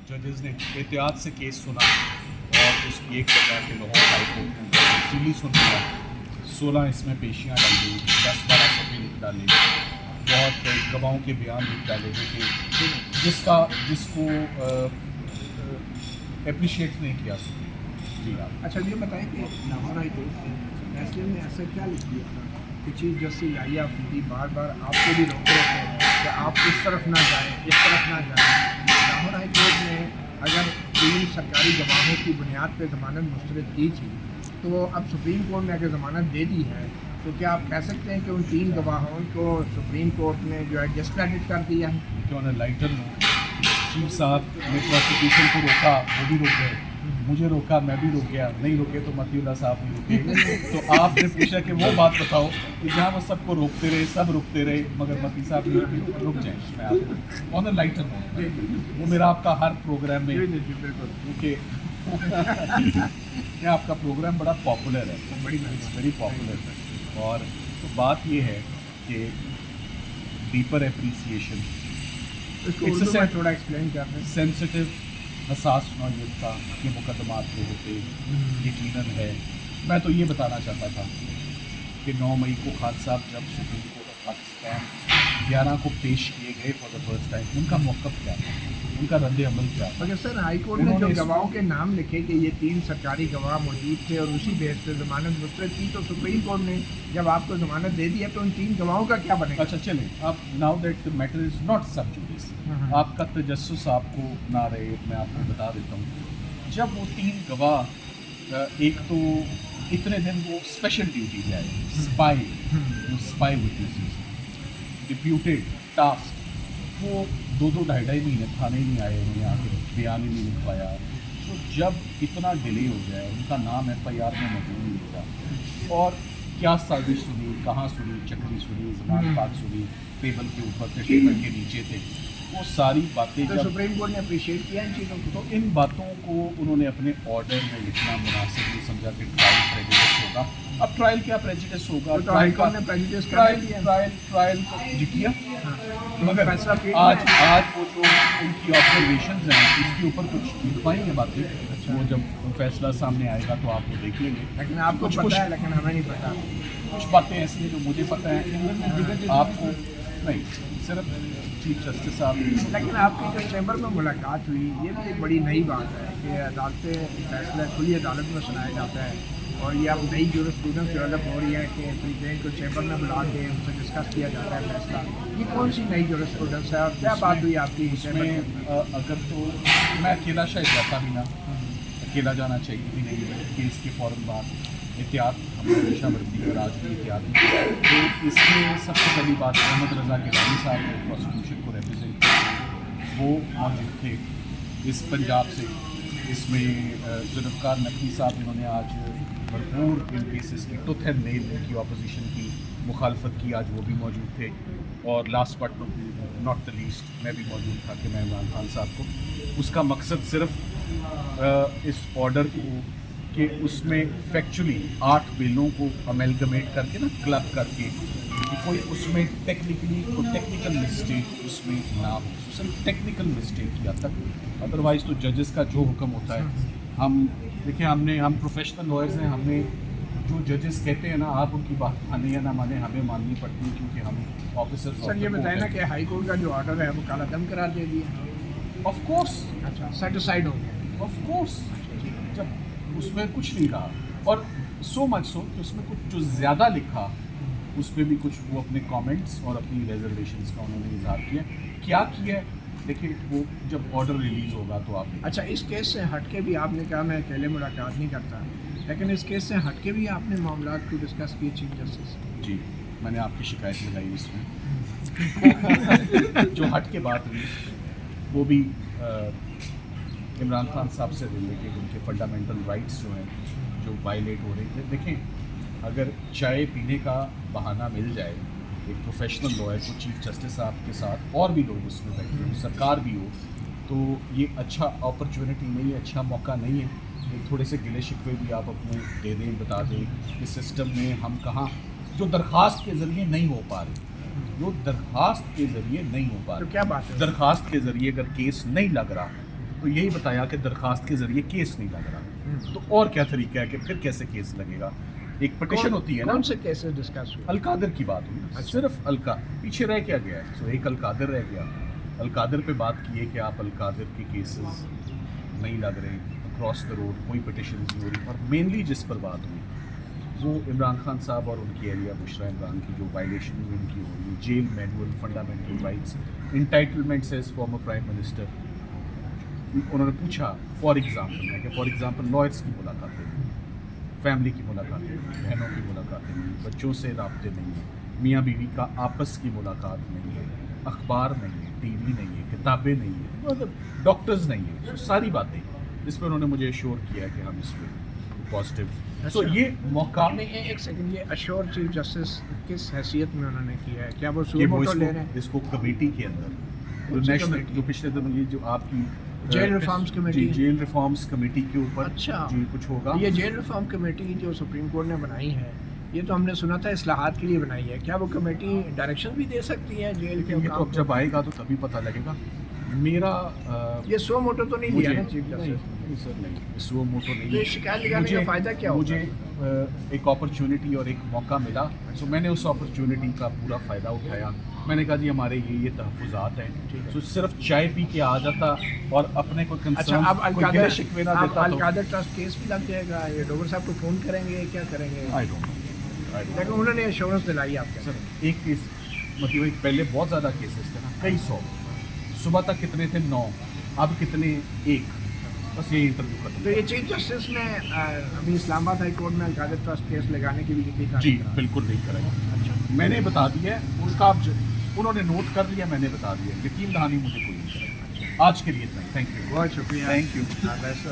जजेस ने एहतियात से केस सुना और उसकी एक वजह के लाहौर हाई कोर्ट ने तफसीली सुन लिया। 16 इसमें पेशियाँ डाली गई, 10-12 सफ़े लिख डाले, बहुत गवाहों के बयान लिख डाले गए कि जिसको अप्रिशिएट नहीं किया सकते। जी आप अच्छा ये बताएं कि लाहौर हाई कोर्ट ने फैसले में ऐसा क्या लिख दिया कि चीफ जस्टिस याहिया अफरीदी बार बार आपको भी रोकते रहते हैं कि आप इस तरफ ना जाएं, इस तरफ ना जाएं। लाहौर हाई कोर्ट ने अगर 3 सरकारी गवाहों की बुनियाद पर ज़मानत मुस्तरद की थी, तो अब सुप्रीम कोर्ट ने अगर ज़मानत दे दी है, तो क्या आप कह सकते हैं कि उन 3 गवाहों को सुप्रीम कोर्ट ने जो है डिस्क्रेडिट कर दिया है? क्यों ना लाइटर नोट, चीफ साहब ने प्रोसिक्यूशन को रोका, वो भी रुक गए, मुझे रोका, मैं भी रुक गया, नहीं रुके तो मतीउल्लाह साहब भी रुके। तो आपने पूछा कि वो बात बताओ कि जहाँ वो सबको रोकते रहे, सब रुकते रहे, मगर मती साहब भी रुक जाए। मैं आपको ऑन द लाइटर नोट, वो मेरा आपका हर प्रोग्राम में, क्योंकि ये आपका प्रोग्राम बड़ा पॉपुलर है, वेरी पॉपुलर है। और तो बात ये है कि डीपर एप्रिसिएशन, इसको उर्दू में थोड़ा एक्सप्लेन कर दें। सेंसिटिव हसास नौयत का ये मुकदमात जो होते यकीनन है। मैं तो ये बताना चाहता था कि 9 मई को खान साहब जब सुप्रीम कोर्ट ऑफ पाकिस्तान 11 को पेश किए गए फॉर द फर्स्ट टाइम, उनका मौक़िफ़ क्या था, उनका रद्द अमल क्या था? मगर सर हाई कोर्ट ने जो गवाहों के नाम लिखे कि ये 3 सरकारी गवाह मौजूद थे और उसी बेस पर ज़मानत मुस्तरद की, तो सुप्रीम कोर्ट ने जब आपको ज़मानत दे दी है तो उन 3 गवाहों का क्या बनेगा? अच्छा चलें, अब now that the matter is not सब जुडिस, आपका तजस्सुस आपको ना रहे, मैं आपको बता देता हूँ। जब वो 3 गवाह, एक तो इतने दिन वो स्पेशल ड्यूटी जाए, स्पाई विटनेसेस, डिप्यूटेड टास्क, वो 2-2, 2.5 महीने थाने ही नहीं आए, उन्होंने आके बयान ही नहीं लिख पाया। तो जब इतना डिले हो जाए, उनका नाम FIR में मौजूद नहीं होता, और क्या साजिश सुनी, कहाँ सुनी, चक्री सुनी, ज़मान पाक सुनी, टेबल के ऊपर थे, टेबल के नीचे थे, वो सारी बातें तो जब सुप्रीम कोर्ट ने अप्रिशिएट किया इन चीज़ों को, तो इन बातों को उन्होंने अपने ऑर्डर में लिखना मुनासिब नहीं समझा कि ट्रायल प्रेजुडिस होगा। अब ट्रायल क्या प्रेजुडिस होगा? तो हाई कोर्ट ने प्रेजुडिस कर दिया। ट्रायल जी किया, मगर फैसला आज वो जो उनकी ऑब्जर्वेशंस हैं उसके ऊपर कुछ लिख पाएंगे बातें। वो जब फैसला सामने आएगा तो आप वो देख लेंगे। लेकिन आपको पता है, लेकिन हमें नहीं पता। कुछ बातें ऐसी हैं जो मुझे पता है, आपको नहीं, सिर्फ चीफ जस्टिस साहब। लेकिन आपकी जो चैम्बर में मुलाकात हुई, ये भी एक बड़ी नई बात है कि अदालतें फैसला खुली अदालत में सुनाया जाता है, और ये अब नई जूरिस्प्रूडेंस डेवलप हो रही है कि प्रेसिडेंट को चैम्बर में बुला के उनसे डिस्कस किया जाता है फैसला। ये कौन सी नई जूरिस्प्रूडेंस है और क्या बात हुई आपकी चैम्बर में? अगर तो मैं अकेला शायद जाता भी ना, अकेला जाना चाहिए भी नहीं है, केस के फ़ौरन बाद एहतियात हमने हमेशा बरती और आज भी एहतियात है। तो इसमें सबसे पहली बात मोहम्मद रज़ा गिलानी साहब ने प्रोसिक्यूशन को रिप्रेजेंट किया, वो मौजूद थे इस पंजाब से। इसमें जुल्फ़कार नकवी साहब जिन्होंने आज भरपूर इन केसेस की टुथ एंड नेल की अपोजिशन की मुखालफत की, आज वो भी मौजूद थे। और last but not the least मैं भी मौजूद था कि मैं इमरान खान साहब को, उसका मकसद सिर्फ इस ऑर्डर को कि उसमें फैक्चुअली 8 बिलों को अमेलगमेट करके ना क्लब करके कि कोई उसमें टेक्निकल मिस्टेक उसमें ना हो, सिर्फ टेक्निकल मिस्टेक किया तक। अदरवाइज़ तो जजेस का जो हुक्म होता है, हम देखिए हम प्रोफेशनल लॉयर्स हैं, हमने जो जजेस कहते हैं ना, आप उनकी बात माने या ना माने, हमें माननी पड़ती है क्योंकि हम ऑफिसर्स। सर ये बताए ना कि हाई कोर्ट का जो ऑर्डर है वो काला दम करार दे दिया? ऑफ कोर्स, अच्छा, सेटिस्फाइड हो गया? ऑफ कोर्स, जब उसमें कुछ नहीं रहा, और सो मच सो कि उसमें कुछ जो ज़्यादा लिखा उस पर भी कुछ वो अपने कमेंट्स और अपनी रिजर्वेशंस का उन्होंने इजहार किया। क्या किया है देखिए, वो जब ऑर्डर रिलीज़ होगा तो आप। अच्छा, इस केस से हटके भी आपने कहा मैं अकेले मुलाकात नहीं करता, लेकिन इस केस से हटके भी आपने मामला को डिस्कस किए चीफ जस्टिस? जी, मैंने आपकी शिकायत लगाई इसमें जो हट के बात हुई वो भी इमरान खान साहब से रिलेटेड, उनके फंडामेंटल राइट्स जो हैं जो वायलेट हो रहे थे। देखें, अगर चाय पीने का बहाना मिल जाए एक प्रोफेशनल लॉयर को, चीफ जस्टिस साहब के साथ और भी लोग उसमें बैठे हो, सरकार भी हो, तो ये अच्छा अपॉर्चुनिटी नहीं है, अच्छा मौका नहीं है। एक थोड़े से गिले शिकवे भी आप अपने दे दें, बता दें कि सिस्टम में हम कहाँ जो दरख्वास्त के ज़रिए नहीं हो पा रहे, तो क्या बात है? दरख्वास्त के ज़रिए अगर केस नहीं लग रहा تو یہی بتایا کہ درخواست کے ذریعے کیس نہیں لگ رہا، تو اور کیا طریقہ ہے کہ پھر کیسے کیس لگے گا؟ ایک پٹیشن ہوتی ہے نا. کون سے کیسز ڈسکس ہوئے؟ القادر کی بات ہوئی نا، صرف پیچھے رہ کیا گیا ہے؟ سو ایک القادر رہ گیا. القادر پہ بات کی ہے کہ آپ القادر کے کیسز نہیں لگ رہے، اکراس دا روڈ کوئی پٹیشن نہیں ہو رہی. اور مینلی جس پر بات ہوئی وہ عمران خان صاحب اور ان کی اہلیہ بشرا عمران کی جو وائلیشن ہوئی ان کی ہو رہی ہے، jail manual, fundamental rights, entitlements as former prime minister. انہوں نے پوچھا فار ایگزامپل لائرس کی ملاقاتیں، فیملی کی ملاقاتیں، بہنوں کی ملاقاتیں نہیں، بچوں سے رابطے نہیں ہیں، میاں بیوی کا آپس کی ملاقات نہیں ہے، اخبار نہیں ہے، ٹی وی نہیں ہے، کتابیں نہیں ہیں، مطلب ڈاکٹرز نہیں ہیں. ساری باتیں جس پہ انہوں نے مجھے ایشور کیا کہ ہم اس میں پازیٹیو. سو یہ موقع نہیں، ایک سیکنڈ، یہ اشور چیف جسٹس کس حیثیت میں انہوں نے کیا ہے؟ کیا وہ کہ سو وہ موٹو لے رہے ہیں؟ اس کو کمیٹی کے اندر نیشنل جو پچھلے دن یہ جو آپ کی jail reforms committee, jail reforms committee کے اوپر اچھا جی کچھ ہوگا. یہ جیل ریفارم کمیٹی جو سپریم کورٹ نے بنائی ہے، یہ تو ہم نے سنا تھا اصلاحات کے لیے بنائی ہے. کیا وہ کمیٹی ڈائریکشن بھی دے سکتی ہے جیل کے یہ تو اب جب آئے گا تو تبھی پتہ لگے گا. میرا یہ سو موٹو تو نہیں لیا نا چیف جسٹس؟ نہیں سر، نہیں سو موٹو نہیں. یہ شکایت لگانے کا فائدہ کیا ہوگا؟ مجھے ایک اپرچونٹی اور ایک موقع ملا، تو میں نے اس اپرچونٹی کا پورا فائدہ اٹھایا. میں نے کہا جی ہمارے یہ تحفظات ہیں، تو صرف چائے پی کے آ جاتا اور اپنے کوئی اچھا، کنسرن اب کوئی شکوے نہ دیتا تو القادر ٹرسٹ کیس بھی لگ جائے گا؟ یہ ڈوگر صاحب کو فون کریں گے، کیا کریں گے؟ I don't know. لیکن انہوں نے ایشورنس دلائی آپ کو. سر ایک کیس مطلب ایک پہلے بہت زیادہ کیسز تھے نا، کئی سو. صبح تک کتنے تھے؟ 9. اب کتنے؟ 1. بس یہ انٹرویو ختم. تو یہ چیف جسٹس نے ابھی اسلام آباد ہائی کورٹ میں القادر ٹرسٹ کیس لگانے کی بھی جی بالکل نہیں کرے گا. اچھا، میں نے بتا دیا ہے اس کا، انہوں نے نوٹ کر لیا، میں نے بتا دیا. یقین دہانی مجھے کوئی نہیں کرے گا. آج کے لیے اتنا. تھینک یو، بہت شکریہ. Thank you. ویسے